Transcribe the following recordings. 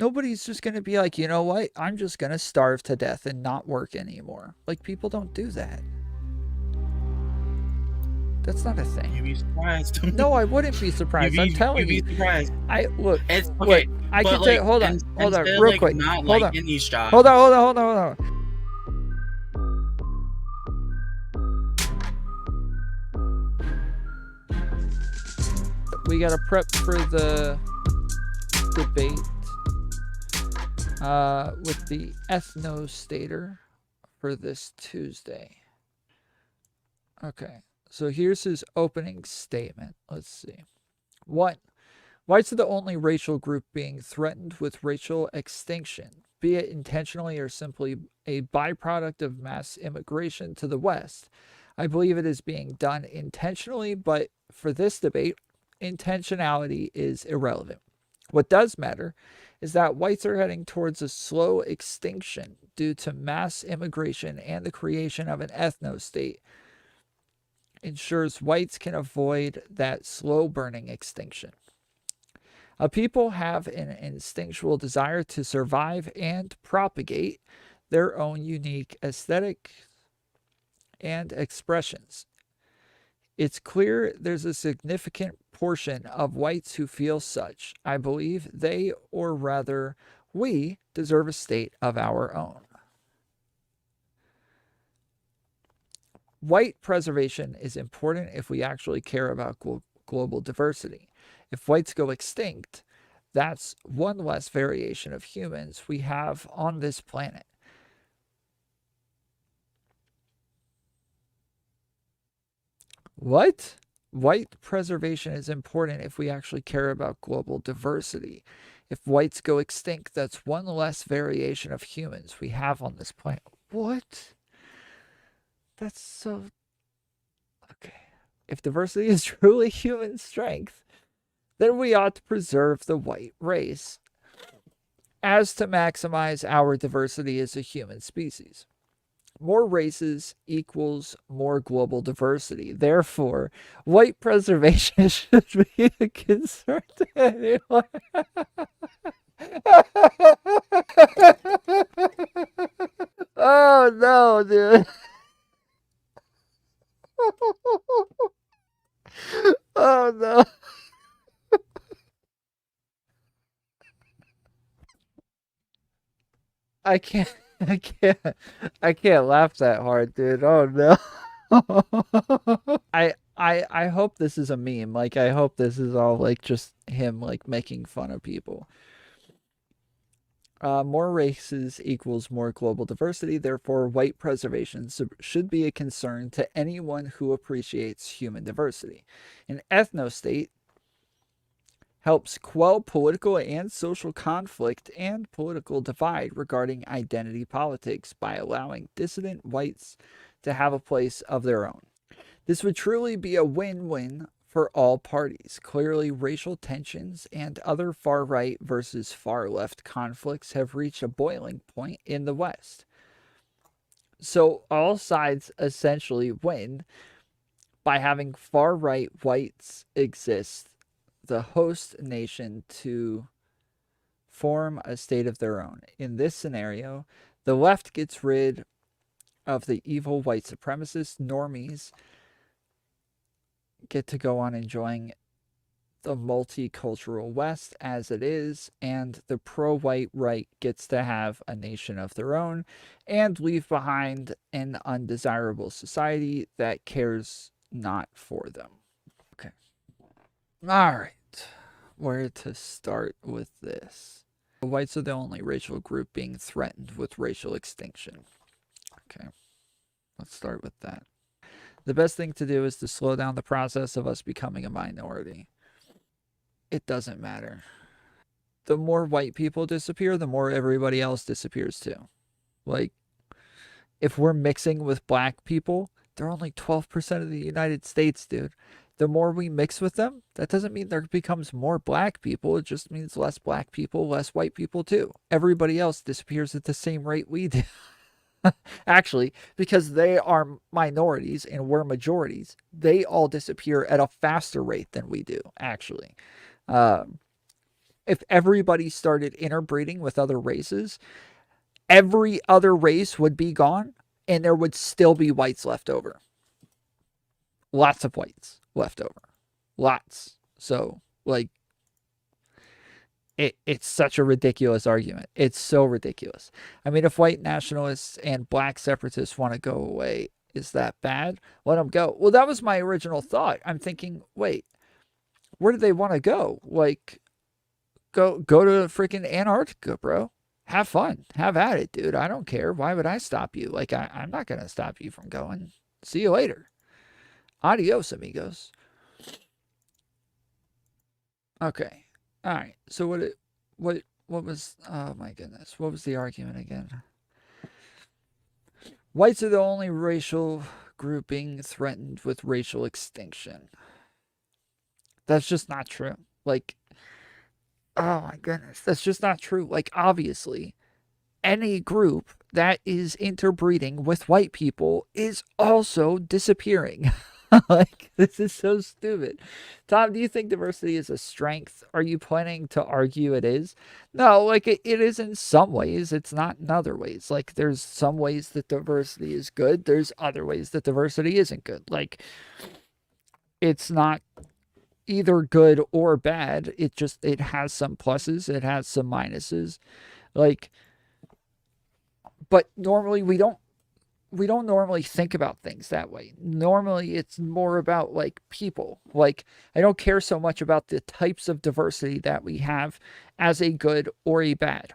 Nobody's just going to be like, you know what? I'm just going to starve to death and not work anymore. Like, people don't do that. That's not a thing. You'd be surprised. No, I wouldn't be surprised. I'm telling You'd you. be surprised. I look. It's Look. okay, I but can tell. like, Hold on. Hold on. instead of Real like quick. not Hold on. liking these jobs. Hold on. Hold on. Hold on. Hold on. We gotta prep for the debate with the ethnostater for this Tuesday. Okay, so here's his opening statement. Let's see. 1. Whites are the only racial group being threatened with racial extinction, be it intentionally or simply a byproduct of mass immigration to the West. I believe it is being done intentionally, but for this debate, intentionality is irrelevant. What does matter is that whites are heading towards a slow extinction due to mass immigration, and the creation of an ethnostate ensures whites can avoid that slow burning extinction. A people have an instinctual desire to survive and propagate their own unique aesthetic and expressions. It's clear there's a significant portion of whites who feel such. I believe they, or rather, we, deserve a state of our own. White preservation is important if we actually care about global diversity. If whites go extinct, that's one less variation of humans we have on this planet. What? White preservation is important if we actually care about global diversity. If whites go extinct, that's one less variation of humans we have on this planet. What? That's so. Okay. If diversity is truly human strength, then we ought to preserve the white race as to maximize our diversity as a human species. More races equals more global diversity. Therefore, white preservation should be a concern to anyone. Oh no, dude. Oh no. I can't. I can't laugh that hard, dude. Oh no. I hope this is a meme. Like, I hope this is all like just him like making fun of people. More races equals more global diversity. Therefore, white preservation should be a concern to anyone who appreciates human diversity. An ethnostate helps quell political and social conflict and political divide regarding identity politics by allowing dissident whites to have a place of their own. This would truly be a win-win for all parties. Clearly, racial tensions and other far right versus far left conflicts have reached a boiling point in the West. So all sides essentially win by having far right whites exist, the host nation, to form a state of their own. In this scenario, the left gets rid of the evil white supremacist normies, get to go on enjoying the multicultural West as it is, and the pro-white right gets to have a nation of their own and leave behind an undesirable society that cares not for them. Okay. All right. Where to start with this? The whites are the only racial group being threatened with racial extinction. Okay. Let's start with that. The best thing to do is to slow down the process of us becoming a minority. It doesn't matter. The more white people disappear, the more everybody else disappears too. Like, if we're mixing with black people, they're only 12% of the United States, dude. The more we mix with them, that doesn't mean there becomes more black people. It just means less black people, less white people too. Everybody else disappears at the same rate we do. Actually, because they are minorities and we're majorities, they all disappear at a faster rate than we do, actually. If everybody started interbreeding with other races, every other race would be gone and there would still be whites left over. Lots of whites left over. Lots. So, like, it's such a ridiculous argument. It's so ridiculous. I mean, if white nationalists and black separatists want to go away, is that bad? Let them go. Well, that was my original thought. I'm thinking, wait, where do they want to go? Like, go to freaking Antarctica, bro. Have fun. Have at it, dude. I don't care. Why would I stop you? Like, I'm not going to stop you from going. See you later. Adios, amigos. Okay. All right. So what was, oh my goodness. What was the argument again? Whites are the only racial grouping threatened with racial extinction. That's just not true. Like, oh my goodness. That's just not true. Like, obviously, any group that is interbreeding with white people is also disappearing. Like, this is so stupid. Tom, do you think diversity is a strength? Are you planning to argue it is? No, like, it is in some ways. It's not in other ways. Like, there's some ways that diversity is good. There's other ways that diversity isn't good. Like, it's not either good or bad. It has some pluses. It has some minuses. Like, but normally we don't normally think about things that way. Normally it's more about like people. Like, I don't care so much about the types of diversity that we have as a good or a bad.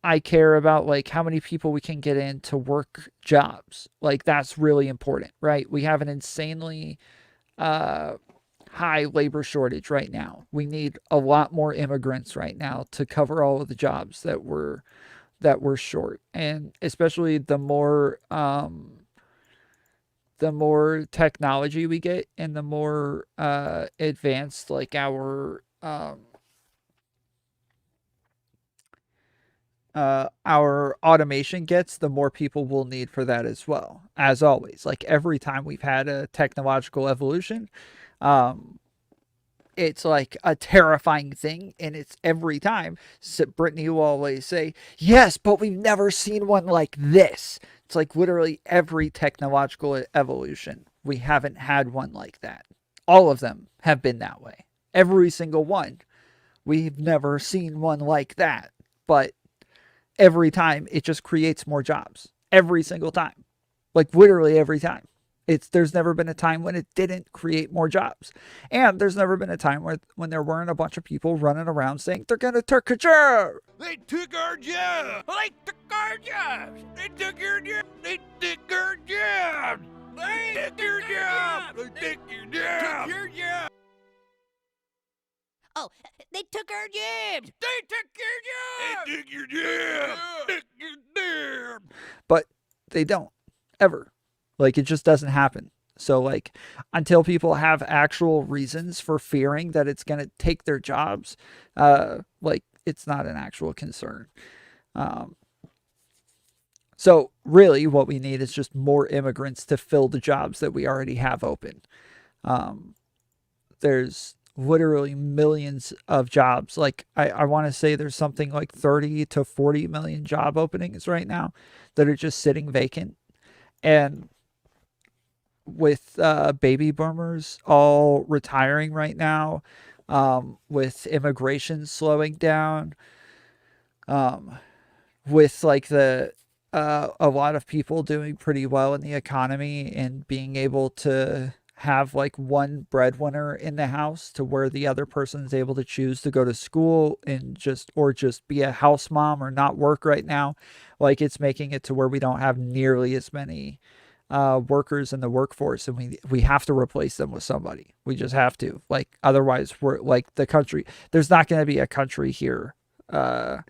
I care about like how many people we can get in to work jobs. Like, that's really important, right? We have an insanely uh high labor shortage right now. We need a lot more immigrants right now to cover all of the jobs that we're short. And especially the more technology we get and the more advanced like our automation gets, the more people we'll need for that as well. As always, like every time we've had a technological evolution, um, it's like a terrifying thing, and it's every time. So Brittany will always say, "Yes, but we've never seen one like this." It's like literally every technological evolution, we haven't had one like that. All of them have been that way. Every single one, we've never seen one like that. But every time, it just creates more jobs. Every single time, like literally every time. There's never been a time when it didn't create more jobs, and there's never been a time when there weren't a bunch of people running around saying they're gonna take a job. They took our job. They took our jobs. They took your job. They took our jobs. They took your job. They took your job. Your job. Oh, they took our jobs. They took your job. They took your job. They took your job. But they don't ever. Like, it just doesn't happen. So, like, until people have actual reasons for fearing that it's going to take their jobs, like, it's not an actual concern. Um, so, really, what we need is just more immigrants to fill the jobs that we already have open. Um, there's literally millions of jobs. Like, I want to say there's something like 30 to 40 million job openings right now that are just sitting vacant. And with baby boomers all retiring right now, with immigration slowing down, um, with like a lot of people doing pretty well in the economy and being able to have like one breadwinner in the house to where the other person's able to choose to go to school and just be a house mom or not work right now. Like, it's making it to where we don't have nearly as many workers in the workforce, and we have to replace them with somebody. We just have to. Like, otherwise, we're like the country. There's not going to be a country here to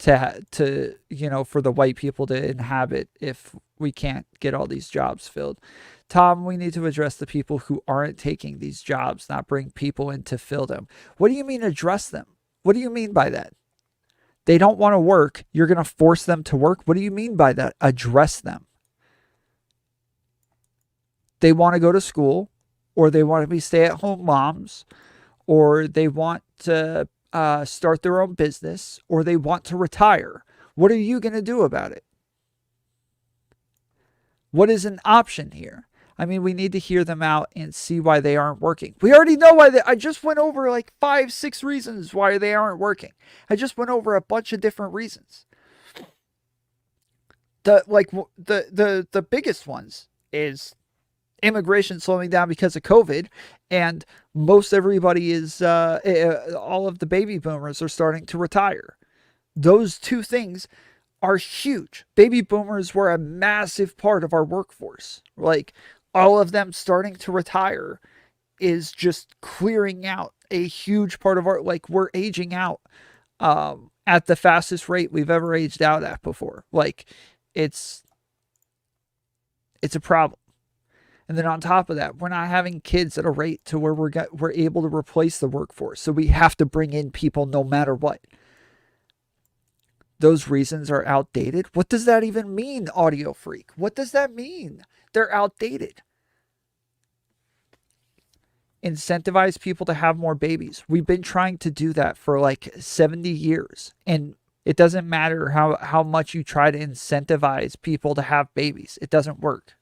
for the white people to inhabit if we can't get all these jobs filled. Tom, we need to address the people who aren't taking these jobs, not bring people in to fill them. What do you mean address them? What do you mean by that? They don't want to work. You're going to force them to work? What do you mean by that? Address them. They want to go to school, or they want to be stay-at-home moms, or they want to start their own business or they want to retire. What are you going to do about it? What is an option here? I mean, we need to hear them out and see why they aren't working. We already know why I just went over like 5, 6 reasons why they aren't working. I just went over a bunch of different reasons. The biggest ones is immigration slowing down because of COVID, and most everybody is all of the baby boomers are starting to retire. Those two things are huge. Baby boomers were a massive part of our workforce. Like, all of them starting to retire is just clearing out a huge part of our, like, we're aging out at the fastest rate we've ever aged out at before. Like, it's a problem. And then on top of that, we're not having kids at a rate to where we're able to replace the workforce. So we have to bring in people no matter what. Those reasons are outdated. What does that even mean, Audio Freak? What does that mean? They're outdated. Incentivize people to have more babies. We've been trying to do that for like 70 years. And it doesn't matter how much you try to incentivize people to have babies. It doesn't work.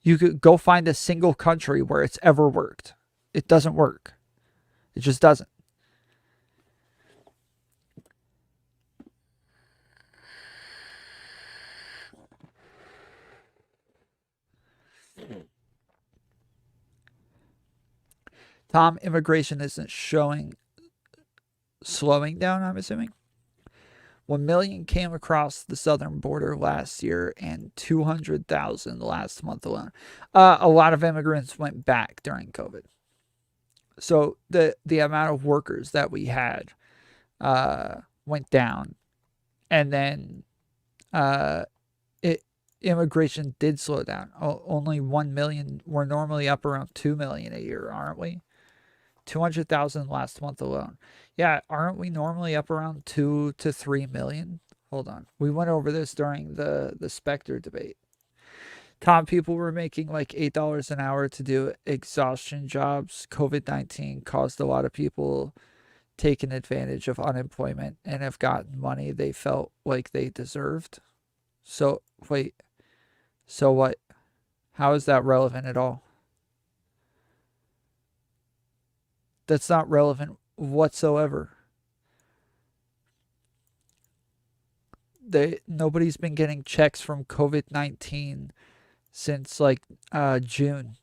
You could go find a single country where it's ever worked. It doesn't work. It just doesn't. Tom, immigration isn't slowing down, I'm assuming. 1 million came across the southern border last year and 200,000 last month alone. A lot of immigrants went back during COVID. So the amount of workers that we had went down. And then immigration did slow down. Only 1 million. We're normally up around 2 million a year, aren't we? 200,000 last month alone. Yeah, aren't we normally up around 2 to 3 million? Hold on. We went over this during the Spectre debate. Tom, people were making like $8 an hour to do exhaustion jobs. COVID-19 caused a lot of people taking advantage of unemployment and have gotten money they felt like they deserved. So, wait. So what? How is that relevant at all? That's not relevant whatsoever. Nobody's been getting checks from COVID-19 since like June.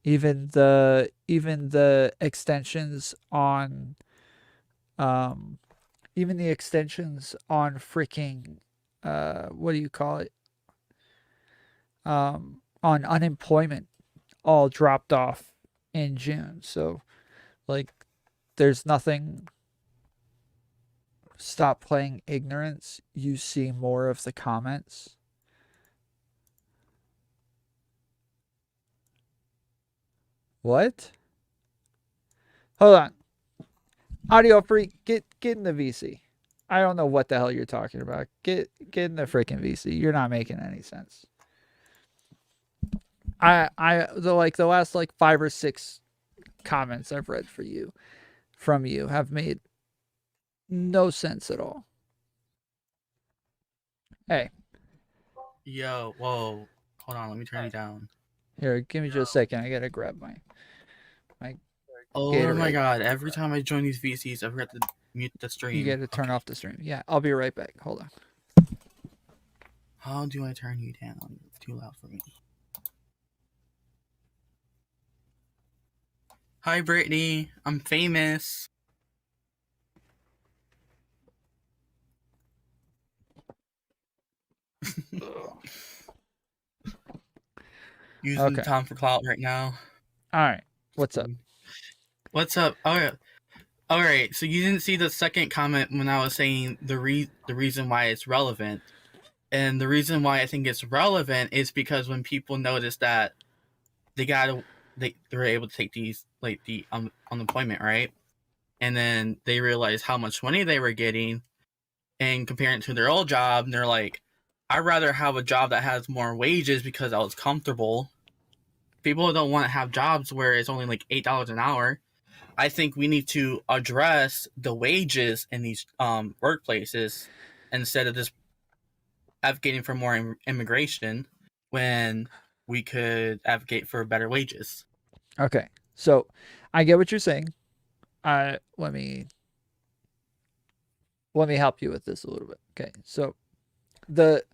Even the extensions on even the extensions on freaking what do you call it? On unemployment all dropped off in June. So like there's nothing. Stop playing ignorance. You see more of the comments. What? Hold on. Audio Freak, get in the VC. I don't know what the hell you're talking about. Get in the freaking VC. You're not making any sense. The last like 5 or 6 comments I've read from you have made no sense at all. Hey. Yo, whoa. Hold on, let me turn you down. Here, give me just a second. I gotta grab my Oh Gatorade. my god, every time I join these VCs, I forgot to mute the stream. You gotta turn off the stream. Yeah, I'll be right back. Hold on. How do I turn you down? It's too loud for me. Hi, Brittany. I'm famous. Using Tom for clout right now. All right. What's up? What's up? All right. So you didn't see the second comment when I was saying the reason why it's relevant, and the reason why I think it's relevant is because when people notice that they were able to take these like the unemployment, right, and then they realize how much money they were getting, and comparing it to their old job, and they're like, I'd rather have a job that has more wages because I was comfortable people don't want to have jobs where it's only like $8 an hour. I think we need to address the wages in these workplaces instead of just advocating for more immigration when we could advocate for better wages. Okay, so I get what you're saying. Let me help you with this a little bit. Okay, so the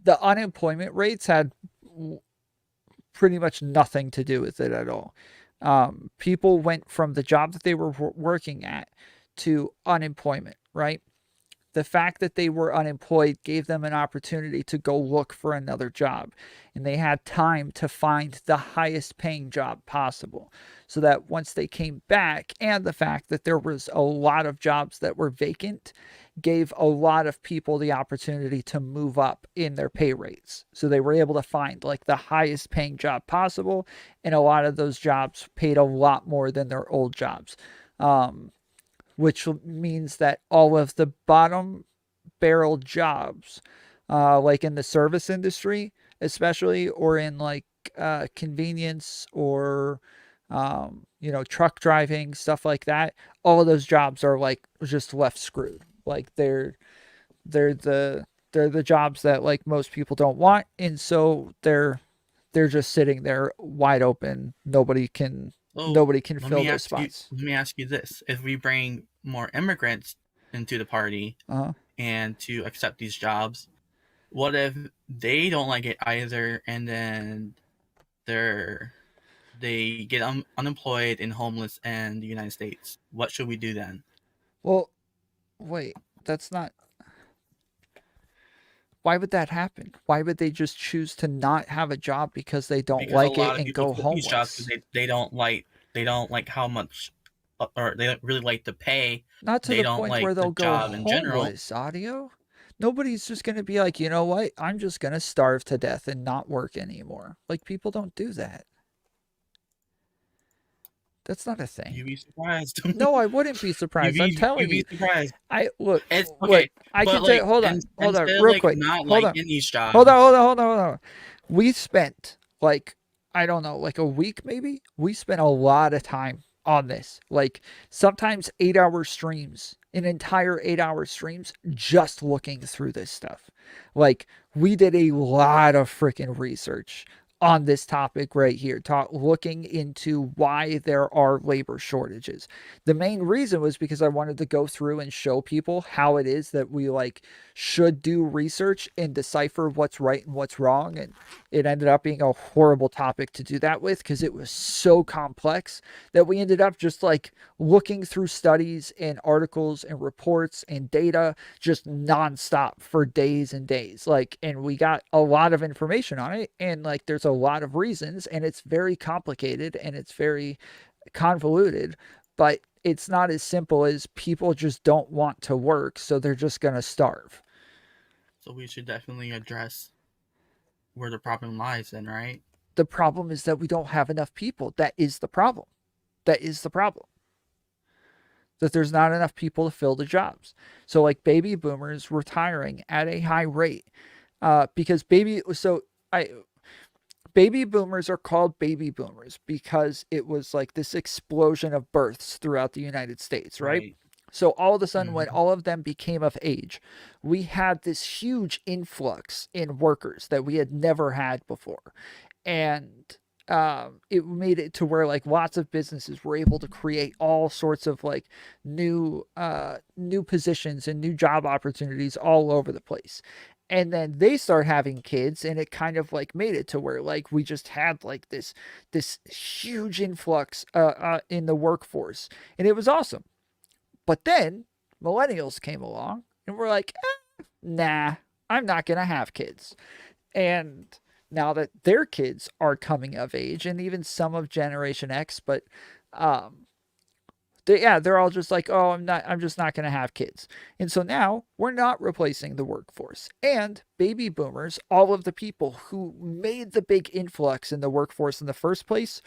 the unemployment rates had pretty much nothing to do with it at all. People went from the job that they were working at to unemployment, right? The fact that they were unemployed gave them an opportunity to go look for another job. And they had time to find the highest paying job possible. So that once they came back, and the fact that there was a lot of jobs that were vacant, gave a lot of people the opportunity to move up in their pay rates. So they were able to find like the highest paying job possible. And a lot of those jobs paid a lot more than their old jobs. Which means that all of the bottom barrel jobs, like in the service industry, especially, or in like convenience or, truck driving, stuff like that, all of those jobs are like just left screwed. Like they're the jobs that like most people don't want. And so they're just sitting there wide open. So Nobody can let fill me those ask you. spots. Let me ask you this: if we bring more immigrants into the party Uh-huh. and to accept these jobs, what if they don't like it either, and then they get unemployed and homeless in the United States? What should we do then? Well, wait, that's not. Why would that happen? Why would they just choose to not have a job because they don't Because a like it lot of and people go quit these jobs because homeless? they don't like how much, or they don't really like the pay. Not to They the don't point where like the they'll go job in general. homeless, audio. Nobody's just going to be like, you know what? I'm just going to starve to death and not work anymore. Like, people don't do that. That's not a thing. You'd be surprised. No, I wouldn't be surprised. I'm You'd telling be you. surprised. I look, It's look. okay, I but can tell. like, Hold on, instead of real like quick. not Hold on, liking these hold on, hold jobs, on, hold on, hold on. We spent like, I don't know, like a week maybe. We spent a lot of time on this. Like sometimes 8 hour streams, an entire 8 hour streams, just looking through this stuff. Like we did a lot of freaking research on this topic right here, looking into why there are labor shortages. The main reason was because I wanted to go through and show people how it is that we like should do research and decipher what's right and what's wrong. And it ended up being a horrible topic to do that with because it was so complex that we ended up just like looking through studies and articles and reports and data just nonstop for days and days. Like, and we got a lot of information on it. And like, there's a lot of reasons, and it's very complicated and it's very convoluted, but it's not as simple as people just don't want to work, so they're just going to starve. so we should definitely address where the problem lies. Then, right? The problem is that we don't have enough people. That is the problem. That is the problem. That there's not enough people to fill the jobs. So like baby boomers retiring at a high rate, because baby boomers are called baby boomers because it was like this explosion of births throughout the United States, right? Right. So all of a sudden, when Mm-hmm. all of them became of age, we had this huge influx in workers that we had never had before. And it made it to where like lots of businesses were able to create all sorts of like new positions and new job opportunities all over the place. And then they start having kids, and it kind of like made it to where like we just had like this huge influx in the workforce, and it was awesome. But then millennials came along, and we're like, nah, I'm not gonna have kids. And now that their kids are coming of age, and even some of Generation X, but um, they're all just like, oh, I'm just not going to have kids. And so now we're not replacing the workforce. And baby boomers, all of the people who made the big influx in the workforce in the first place,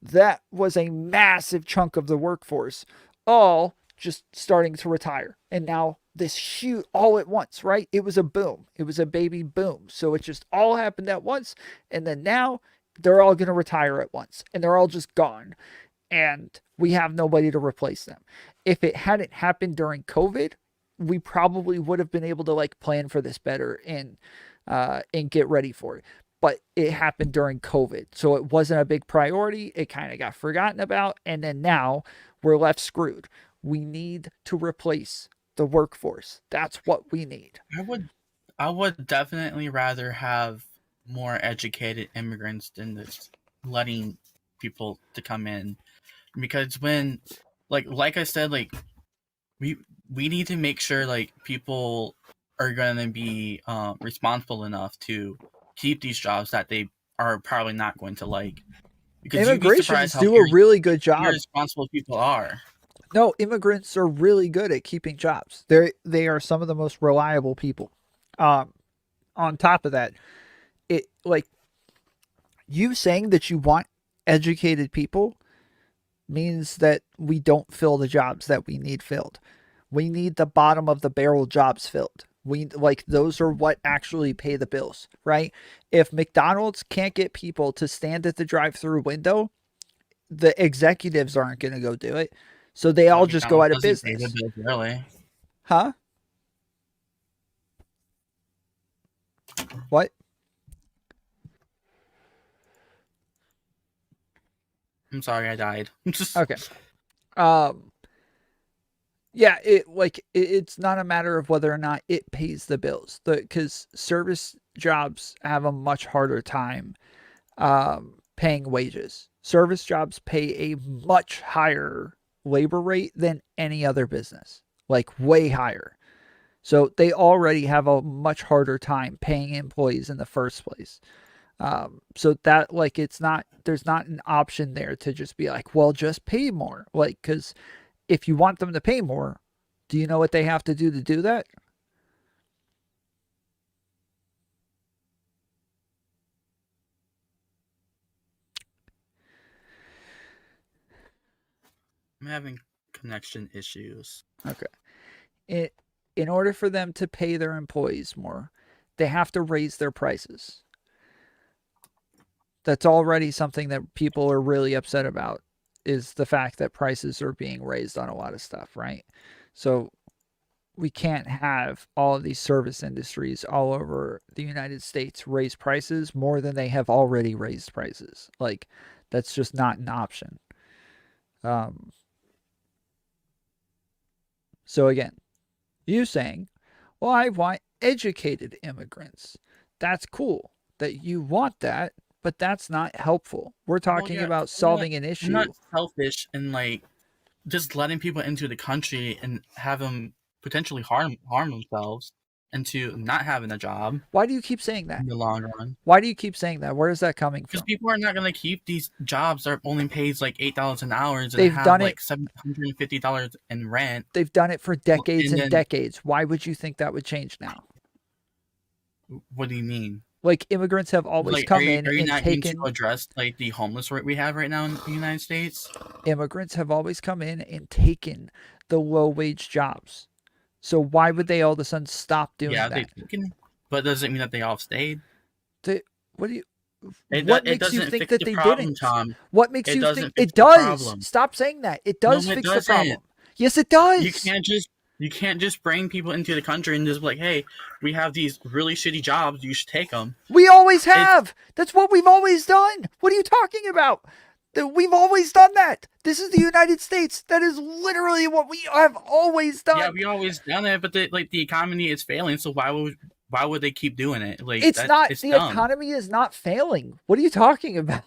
that was a massive chunk of the workforce, all just starting to retire. And now this huge, all at once, right? It was a boom. It was a baby boom. So it just all happened at once. And then now they're all going to retire at once and they're all just gone and we have nobody to replace them. If it hadn't happened during COVID, we probably would have been able to like plan for this better and get ready for it. But it happened during COVID, so it wasn't a big priority. It kind of got forgotten about, and then now we're left screwed. We need to replace the workforce. That's what we need. I would definitely rather have more educated immigrants than this letting people to come in, because when like I said, like we need to make sure like people are gonna be responsible enough to keep these jobs that they are probably not going to like, because you'd be Immigrations surprised how do a really good job. irresponsible people are. No, immigrants are really good at keeping jobs. They are some of the most reliable people. On top of that, it like you saying that you want educated people means that we don't fill the jobs that we need filled. We need the bottom of the barrel jobs filled. We like those are what actually pay the bills, right? If McDonald's can't get people to stand at the drive-through window, the executives aren't going to go do it. So they all just go out of business. Really? Huh? What? I'm sorry, I died. Okay. Yeah, it's not a matter of whether or not it pays the bills. Because service jobs have a much harder time paying wages. Service jobs pay a much higher labor rate than any other business, like way higher. So they already have a much harder time paying employees in the first place. So that like there's not an option there to just be like, well, just pay more. Like, because if you want them to pay more, do you know what they have to do that? I'm having connection issues. Okay. In order for them to pay their employees more, they have to raise their prices. That's already something that people are really upset about, is the fact that prices are being raised on a lot of stuff, right? So we can't have all of these service industries all over the United States raise prices more than they have already raised prices. Like, that's just not an option. So again, you saying, well, I want educated immigrants. That's cool that you want that, but that's not helpful. We're talking about solving an issue. I'm not selfish and like just letting people into the country and have them potentially harm themselves into not having a job. Why do you keep saying that? In the long run. Why do you keep saying that? Where is that coming from? Because people are not going to keep these jobs that only pays like $8 an hour and They've have done like it. $750 in rent. They've done it for decades and decades. Why would you think that would change now? What do you mean? Like, immigrants have always come in are you and not taken. going to address like the homeless rate we have right now in the United States? Immigrants have always come in and taken the low wage jobs. So why would they all of a sudden stop doing that? But does it mean that they all stayed? What do you? What makes you think that they didn't? Tom. What makes you think it does? Stop saying that. It does fix the problem. Yes, it does. You can't just bring people into the country and just be like, hey, we have these really shitty jobs. You should take them. We always have. That's what we've always done. What are you talking about? We've always done that. This is the United States. That is literally what we have always done. Yeah, we always done it, but the economy is failing. So why would they keep doing it? Like, it's not. The economy is not failing. What are you talking about?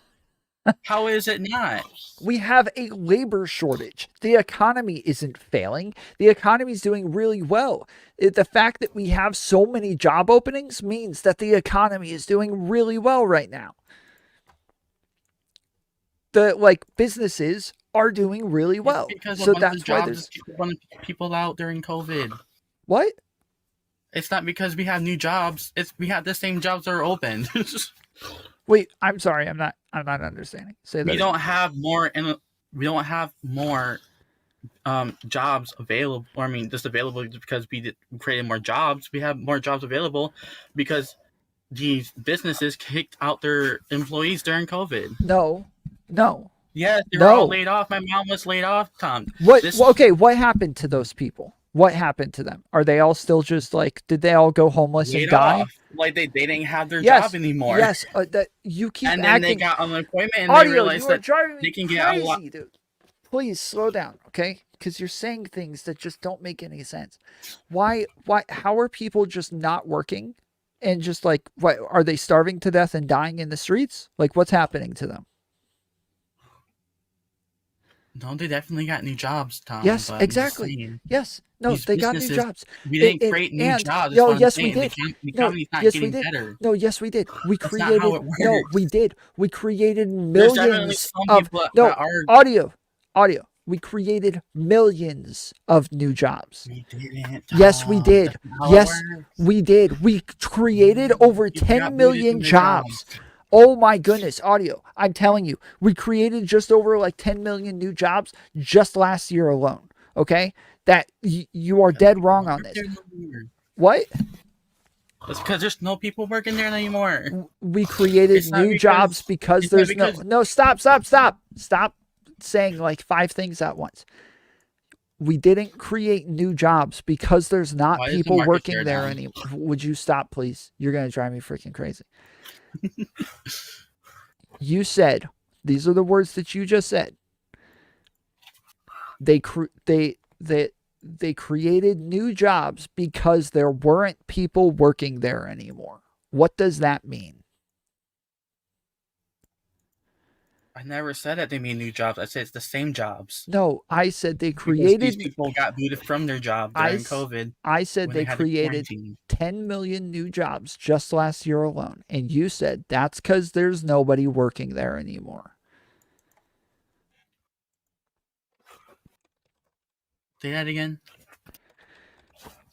How is it not? We have a labor shortage. The economy isn't failing. The economy is doing really well. The fact that we have so many job openings means that the economy is doing really well right now. Businesses are doing really well. So that's why there's people out during COVID. What? It's not because we have new jobs. We have the same jobs that are open. Wait, I'm sorry. I'm not understanding. Say that. We don't have more jobs available. I mean, just available because we created more jobs. We have more jobs available because these businesses kicked out their employees during COVID. No. Yes, they were all No. laid off. My mom was laid off, Tom. What? This Okay, what happened to those people? What happened to them? Are they all still just like? Did they all go homeless and laid die? off. Like they didn't have their job Yes. anymore. Yes. That you keep And then they acting. got unemployment and they Audio, realized you are that driving they me can get a lot. crazy, dude. Please slow down, okay? Because you're saying things that just don't make any sense. Why? How are people just not working, and just like, what are they starving to death and dying in the streets? Like, what's happening to them? No, they definitely got new jobs, Tom. Yes, But I'm just exactly. saying, Yes. No, these they got new businesses, jobs. we didn't create new And jobs. That's no, what I'm yes, we saying. did. The No, economy's not yes, we getting did. better. No, yes, we did. We That's not how created. it No, works. we did. We created There's definitely millions some of people no that are. audio. We created millions of new jobs. We didn't. Yes, we Tom. did. That's not how it Yes, works. we did. We created over You 10 got booted million from your jobs. Oh my goodness, audio. I'm telling you, we created just over like 10 million new jobs just last year alone. Okay? That you are dead wrong on this. What? That's because there's no people working there anymore. We created It's not new because- jobs because it's not there's because- no stop saying like 5 things at once. We didn't create new jobs because there's not Why is the people market working share there down? anymore. Would you stop, please? You're gonna drive me freaking crazy. You said, these are the words that you just said. They created new jobs because there weren't people working there anymore. What does that mean? I never said that they made new jobs. I said it's the same jobs. No, I said they Because created. these people got booted from their job during COVID. I said when they had to created quarantine. 10 million new jobs just last year alone. And you said that's because there's nobody working there anymore. Say that again.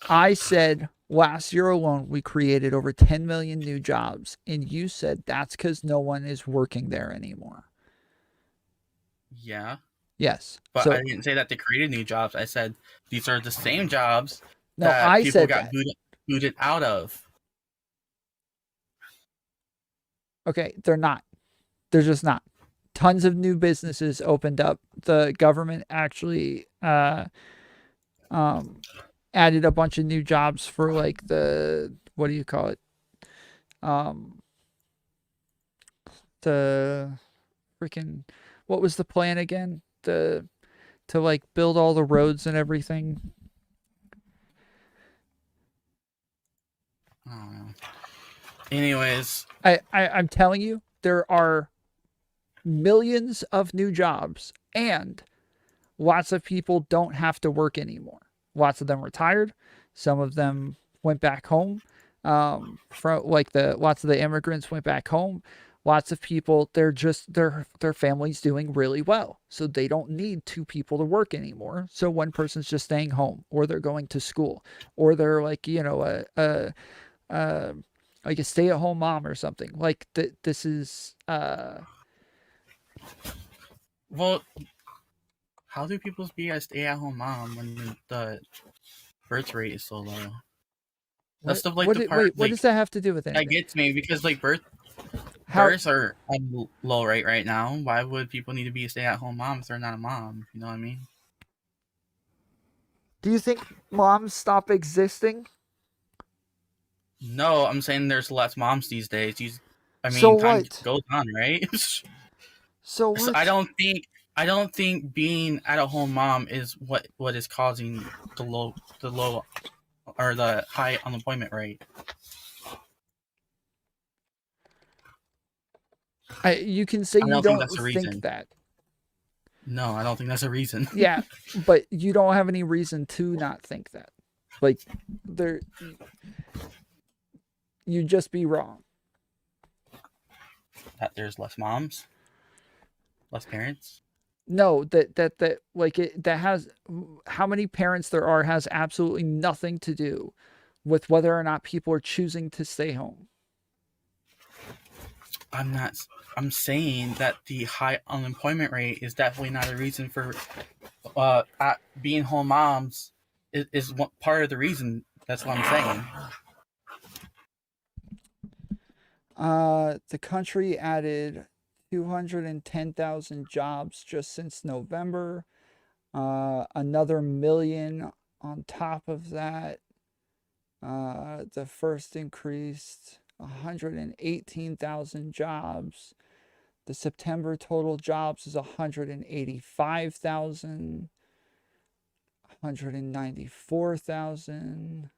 I said last year alone we created over 10 million new jobs. And you said that's because no one is working there anymore. Yeah, Yes. but So I didn't say that they created new jobs. I said these are the same jobs no, that I people said got that. booted out of. Okay, they're not. They're just not. Tons of new businesses opened up. The government actually added a bunch of new jobs for like the, what do you call it? The freaking, what was the plan again? To like build all the roads and everything. I don't know. Anyways, I'm telling you, there are millions of new jobs, and lots of people don't have to work anymore. Lots of them retired. Some of them went back home. From like lots of the immigrants went back home. Lots of people, they're just their family's doing really well, so they don't need 2 people to work anymore. So one person's just staying home, or they're going to school, or they're like like a stay-at-home mom or something. Like this is well, how do people be a stay-at-home mom when the birth rate is so low? That's the part. What does that have to do with anything? That gets me because like births are low rate right now. Why would people need to be a stay-at-home mom if they're not a mom? You know what I mean? Do you think moms stop existing? No, I'm saying there's less moms these days. I mean, So time what? goes on, right? So So what? I don't think being at a home mom is what is causing the low or the high unemployment rate. You can say I you don't think don't that's a reason. think that. No, I don't think that's a reason. Yeah, but you don't have any reason to not think that. Like you'd just be wrong. That there's less moms, less parents. No, that like that has, how many parents there are has absolutely nothing to do with whether or not people are choosing to stay home. I'm saying that the high unemployment rate is definitely not a reason for being home moms is one part of the reason. That's what I'm saying. The country added 210,000 jobs just since November. Another million on top of that. The first increased 118,000 jobs. The September total jobs is 185,000, 194,000.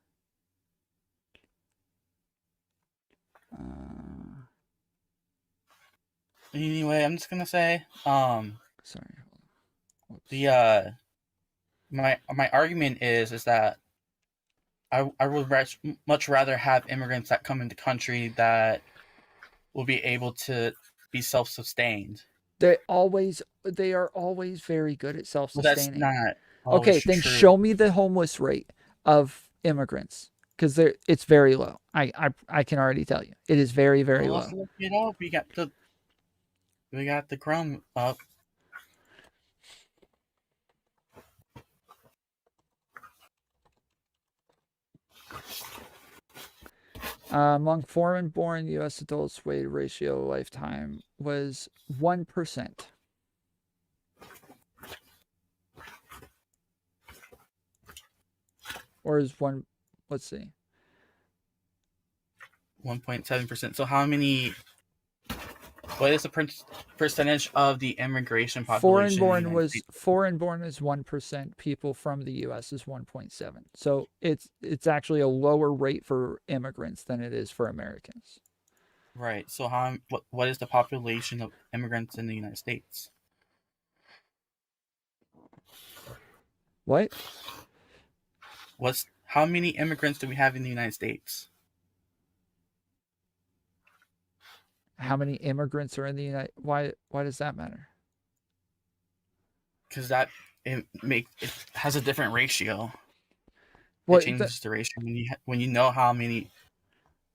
Anyway, I'm just gonna say, Sorry. the my argument is that I would much rather have immigrants that come into the country that will be able to be self-sustained. They are always very good at Well, that's self-sustaining. not always Okay, then true. show me the homeless rate of immigrants because it's very low. I can already tell you it is very very Well, let's low. look it up. We got the Chrome up. Among foreign-born U.S. adults, weight ratio lifetime was 1%. Or is one? Let's see. 1.7%. So how many? What is the percentage of the immigration population in the United States? Foreign-born is 1%. People from the U.S. is 1.7. So it's actually a lower rate for immigrants than it is for Americans. Right. So what is the population of immigrants in the United States? What? How many immigrants do we have in the United States? How many immigrants are in the United? Why does that matter? Because it has a different ratio. Well, It changes the ratio when you know how many.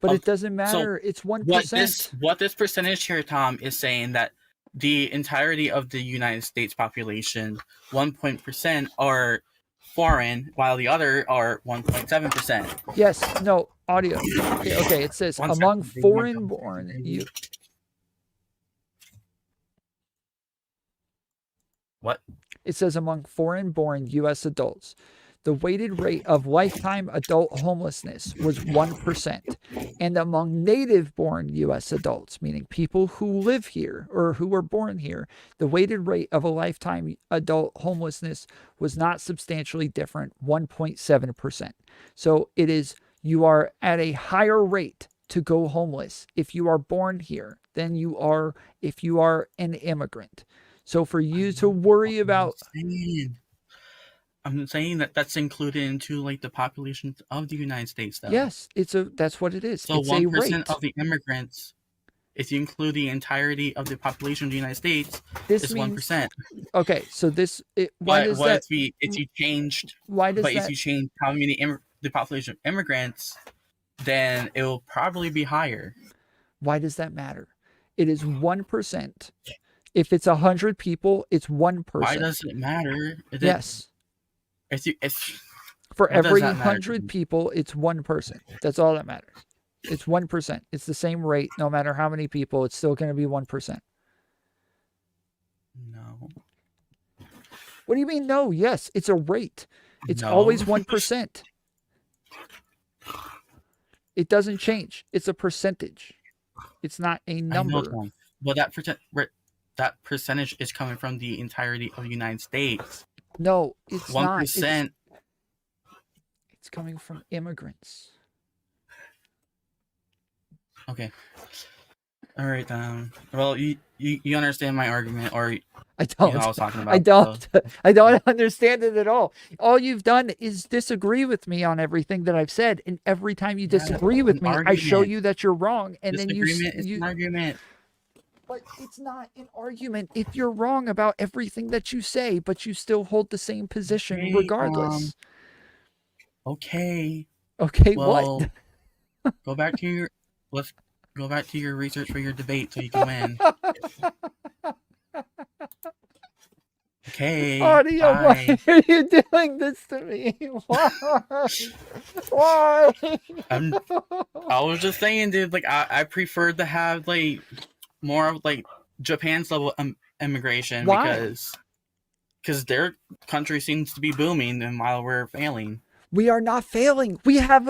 But it doesn't matter. So it's 1%. What this percentage here, Tom, is saying that the entirety of the United States population, 1% are foreign, while the other are 1.7%. Yes. No. Audio. Okay. It says One among second, baby, my foreign-born you. What? It says among foreign-born U.S. adults, the weighted rate of lifetime adult homelessness was 1%. And among native-born U.S. adults, meaning people who live here or who were born here, the weighted rate of a lifetime adult homelessness was not substantially different, 1.7%. So you are at a higher rate to go homeless if you are born here than you are if you are an immigrant. So for you to worry about, I'm saying that that's included into like the population of the United States, though. yes, that's what it is. So It's a 1% rate. of the immigrants, if you include the entirety of the population of the United States, This is means 1%. okay. So why does that? If you changed? Why does But that? if you change how many the population of immigrants, then it will probably be higher. Why does that matter? It is 1%. If it's 100 people, it's 1%. Why does it matter? Yes. If For what does every that matter to 100 you? people, it's 1%. That's all that matters. It's 1%. It's the same rate, no matter how many people. It's still going to be 1%. No. What do you mean? No. Yes, it's a rate. It's No. always 1%. It doesn't change. It's a percentage. It's not a I know, number. Tom. Well, that percentage is coming from the entirety of the United States. No, it's not. 1%. It's coming from immigrants. Okay. All right. Well, you understand my argument, or I don't. you know what I was talking about. I don't. So. I don't understand it at all. All you've done is disagree with me on everything that I've said, and every time you disagree with me, I show you that you're wrong, and then you. It's an argument. But it's not an argument if you're wrong about everything that you say, but you still hold the same position regardless. Okay. Okay. Well, what? Let's go back to your research for your debate so you can win. Okay, Audio, why bye. are you doing this to me? Why? Why? I was just saying, dude. Like, I prefer to have like more of like Japan's level immigration Why? because their country seems to be booming, and while we're failing. We are not failing. We have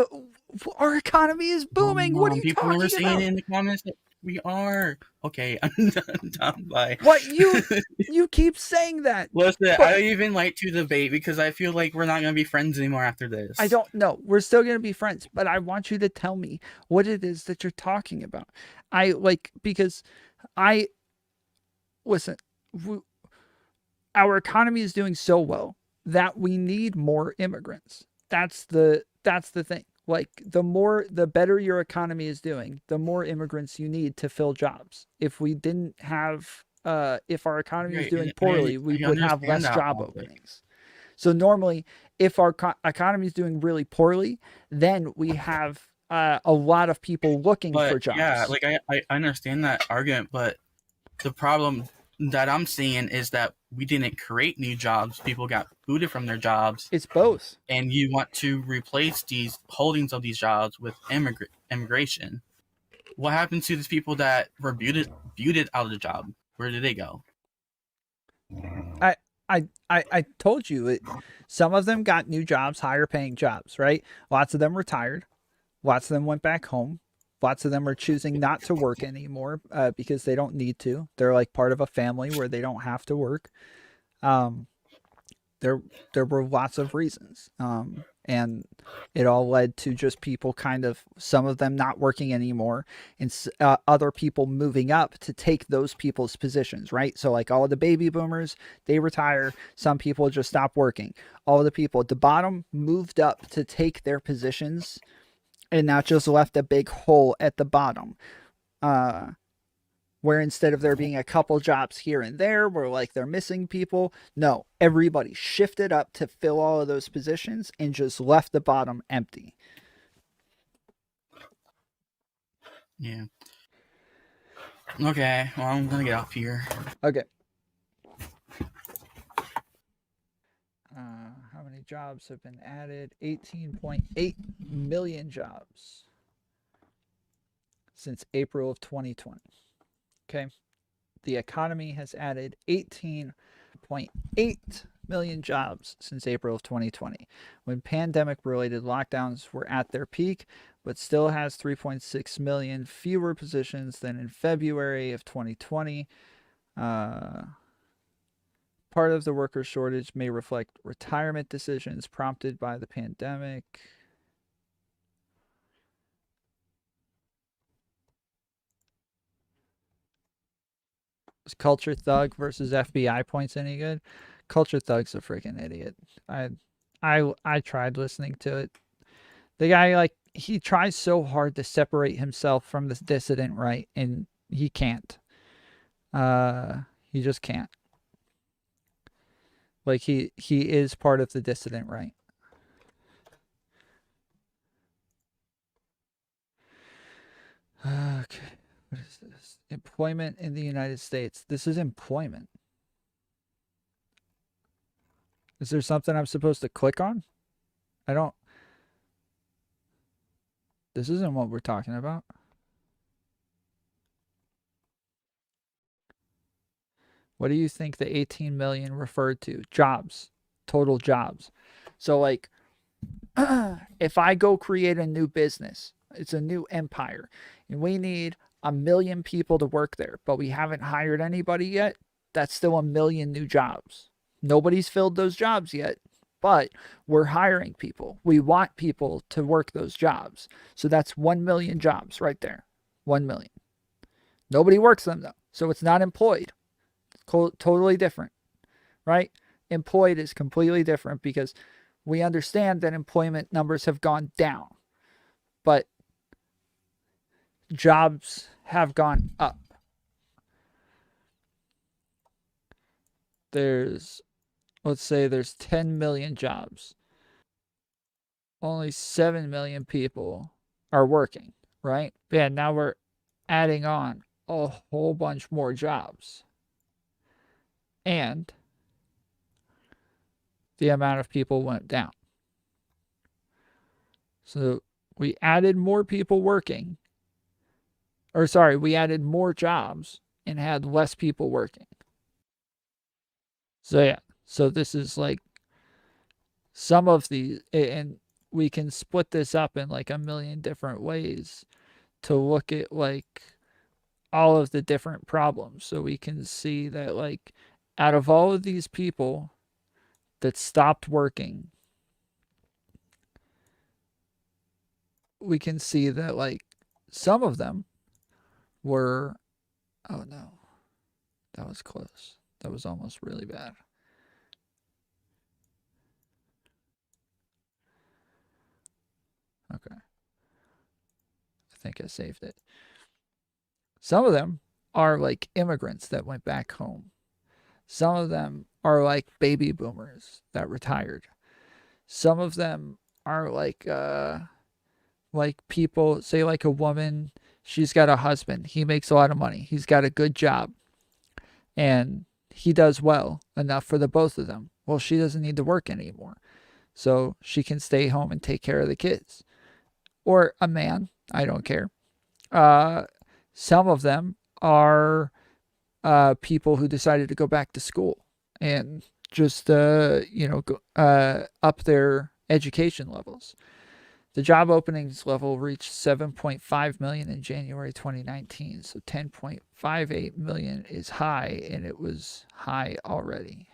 our economy is booming. What are you People were talking saying about? in the comments that we are. Okay, I'm done. Bye. What you keep saying that, Listen, I but don't even like to debate because I feel like we're not gonna be friends anymore after I this. don't know. We're still going to be friends, but I want you to tell me what it is that you're talking about. I like because I listen, our economy is doing so well that we need more immigrants. That's the thing. Like the better your economy is doing, the more immigrants you need to fill jobs. If we didn't have if our economy was Right, doing I poorly, we I would have understand less that job logic, openings. So normally, if our economy is doing really poorly, then we have a lot of people looking for but yeah, jobs. like I understand that argument, but the problem that I'm seeing is that we didn't create new jobs. People got booted from their jobs, It's both. and you want to replace these holdings of these jobs with immigration. What happened to these people that were booted out of the job? Where did they go? I I told you it. Some of them got new jobs, higher paying jobs, right? Lots of them retired. Lots of them went back home. Lots of them are choosing not to work anymore because they don't need to. They're like part of a family where they don't have to work. Um, there there were lots of reasons, and it all led to just people kind of some of them not working anymore, and other people moving up to take those people's positions. Right, so like all of the baby boomers, they retire. Some people just stop working. All of the people at the bottom moved up to take their positions, and that just left a big hole at the bottom. Uh, where instead of there being a couple jobs here and there where like they're missing people, no, everybody shifted up to fill all of those positions and just left the bottom empty. Yeah. Okay. Well, I'm gonna get off here. Okay. How many jobs have been added? 18.8 million jobs since April of 2020. Okay. The economy has added 18.8 million jobs since April of 2020, when pandemic related lockdowns were at their peak, but still has 3.6 million fewer positions than in February of 2020. Part of the worker shortage may reflect retirement decisions prompted by the pandemic. Is Culture Thug versus FBI points any good? Culture Thug's a freaking idiot. I tried listening to it. The guy like he tries so hard to separate himself from this dissident right, and he can't. He just can't. Like he is part of the dissident right. Okay. What is this? Employment in the United States. This is employment. Is there something I'm supposed to click on? I don't. This isn't what we're talking about. What do you think the 18 million referred to? Jobs, total jobs. So, like, if I go create a new business, it's a new empire, and we need a million people to work there, but we haven't hired anybody yet, that's still a million new jobs. Nobody's filled those jobs yet, but we're hiring people. We want people to work those jobs. So that's 1 million jobs right there. 1 million. Nobody works them though. So it's not employed. Totally different, right? Employed is completely different because we understand that employment numbers have gone down, but jobs have gone up. There's, let's say there's 10 million jobs. Only 7 million people are working, right? Yeah, now we're adding on a whole bunch more jobs. And the amount of people went down. So we added more people working, or sorry, we added more jobs and had less people working. So yeah, so this is like some of the, and we can split this up in like a million different ways to look at like all of the different problems. So we can see that like out of all of these people that stopped working, we can see that like some of them were, oh no, that was close. That was almost really bad. Okay. I think I saved it. Some of them are like immigrants that went back home. Some of them are like baby boomers that retired. Some of them are like people, say like a woman, she's got a husband, he makes a lot of money, he's got a good job, and he does well enough for the both of them. Well, she doesn't need to work anymore, so she can stay home and take care of the kids. Or a man, I don't care. uh some of them are people who decided to go back to school and just go, up their education levels. The job openings level reached 7.5 million in January 2019, so 10.58 million is high, and it was high already.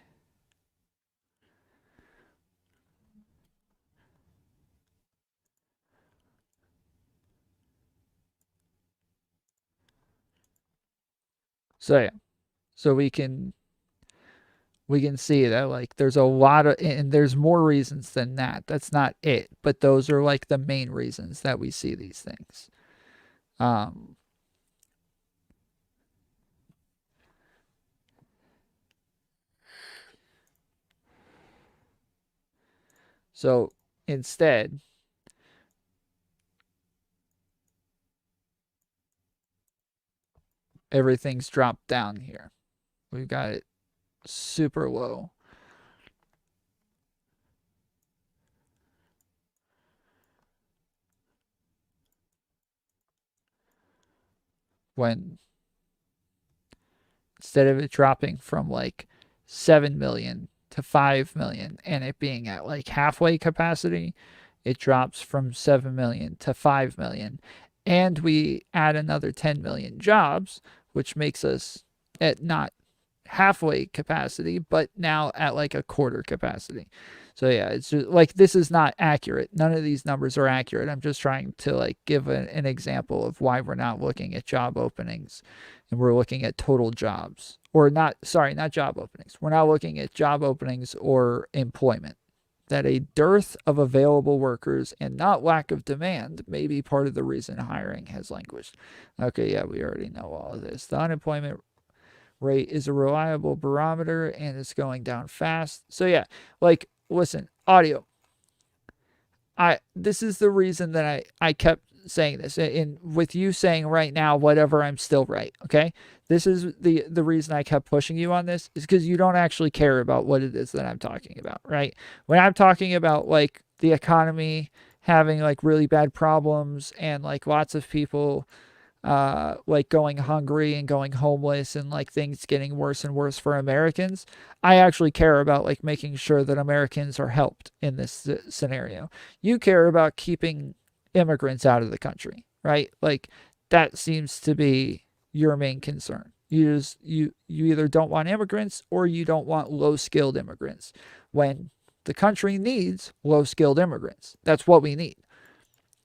So yeah, so we can see that like there's a lot of, and there's more reasons than that. That's not it, but those are like the main reasons that we see these things. Um, so instead, everything's dropped down here. We've got it super low. When instead of it dropping from like 7 million to 5 million and it being at like halfway capacity, it drops from 7 million to 5 million. And we add another 10 million jobs, which makes us at not halfway capacity, but now at like a quarter capacity. So yeah, it's just like this is not accurate. None of these numbers are accurate. I'm just trying to like give an example of why we're not looking at job openings and we're looking at total jobs. Or not, sorry, not job openings. We're not looking at job openings or employment. That a dearth of available workers and not lack of demand may be part of the reason hiring has languished. Okay, yeah, we already know all of this. The unemployment rate is a reliable barometer and it's going down fast. So yeah, like listen, audio. This is the reason that I kept saying this. And with you saying right now whatever, I'm still right, okay? This is the reason I kept pushing you on this is because you don't actually care about what it is that I'm talking about, right? When I'm talking about like the economy having like really bad problems and like lots of people like going hungry and going homeless and like things getting worse and worse for Americans, I actually care about like making sure that Americans are helped in this scenario. You care about keeping immigrants out of the country, right? Like that seems to be your main concern. You either don't want immigrants or you don't want low-skilled immigrants when the country needs low-skilled immigrants. That's what we need.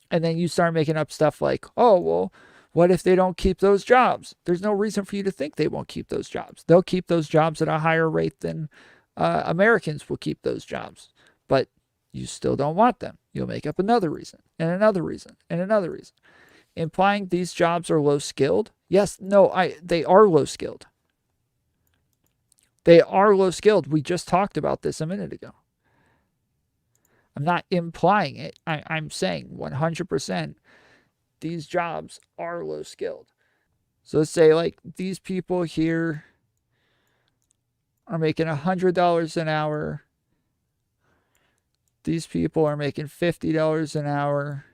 And then you start making up stuff like, oh, well, what if they don't keep those jobs? There's no reason for you to think they won't keep those jobs. They'll keep those jobs at a higher rate than Americans will keep those jobs. But you still don't want them. You'll make up another reason and another reason and another reason. Implying these jobs are low skilled? Yes, no, they are low skilled. They are low skilled. We just talked about this a minute ago. I'm not implying it. I'm saying 100% these jobs are low skilled. So let's say like these people here are making $100 an hour These people are making $50 an hour.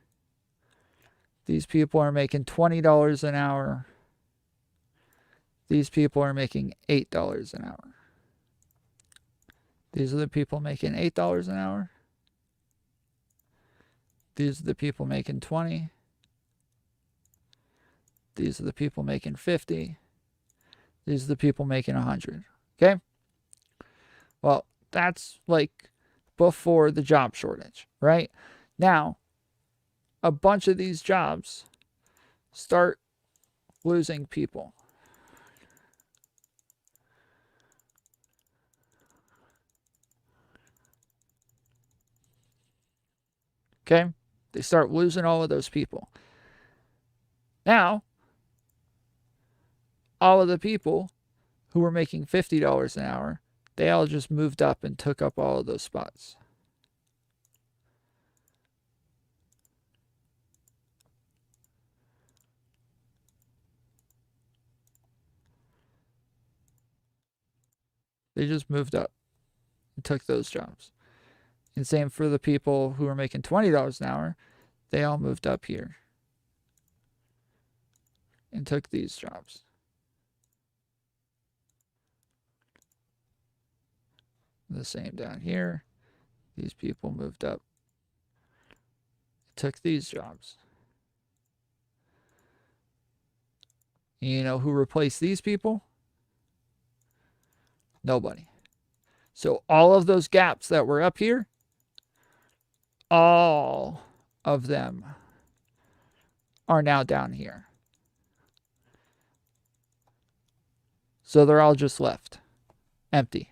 These people are making $20 an hour. These people are making $8 an hour. These are the people making $8 an hour. These are the people making 20. These are the people making 50. These are the people making 100. Okay? Well, that's like before the job shortage, right? Now, a bunch of these jobs start losing people. Okay? They start losing all of those people. Now, all of the people who were making $50 an hour, they all just moved up and took up all of those spots. They just moved up and took those jobs. And same for the people who were making $20 an hour. They all moved up here and took these jobs. The same down here. These people moved up, took these jobs. And you know who replaced these people? Nobody. So all of those gaps that were up here, all of them are now down here. So they're all just left empty.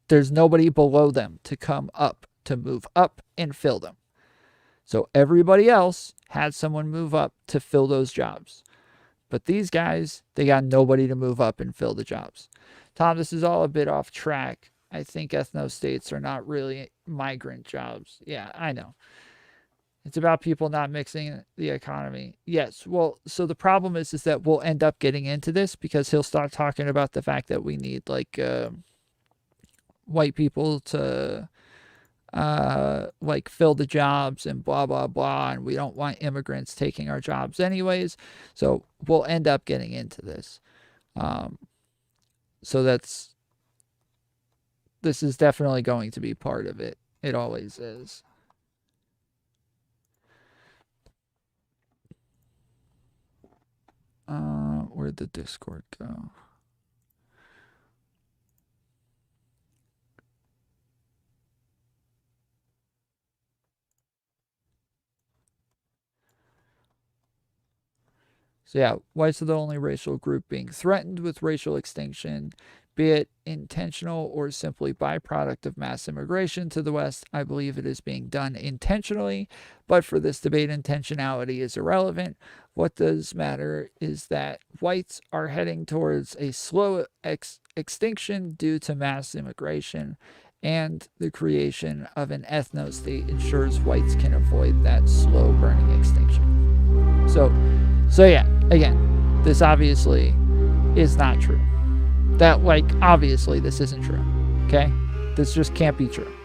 There's nobody below them to come up, to move up and fill them. So everybody else had someone move up to fill those jobs. But these guys, they got nobody to move up and fill the jobs. Tom, this is all a bit off track. I think ethnostates are not really migrant jobs. Yeah, I know. It's about people not mixing the economy. Yes, well, so the problem is that we'll end up getting into this because he'll start talking about the fact that we need like white people to like fill the jobs and blah, blah, blah. And we don't want immigrants taking our jobs anyways. So we'll end up getting into this. So this is definitely going to be part of it. It always is. Where'd the Discord go? So yeah, whites are the only racial group being threatened with racial extinction, be it intentional or simply byproduct of mass immigration to the West. I believe it is being done intentionally, but for this debate, intentionality is irrelevant. What does matter is that whites are heading towards a slow extinction due to mass immigration, and the creation of an ethnostate ensures whites can avoid that slow burning extinction. So yeah, again, this obviously is not true. That, like, obviously this isn't true, okay? This just can't be true.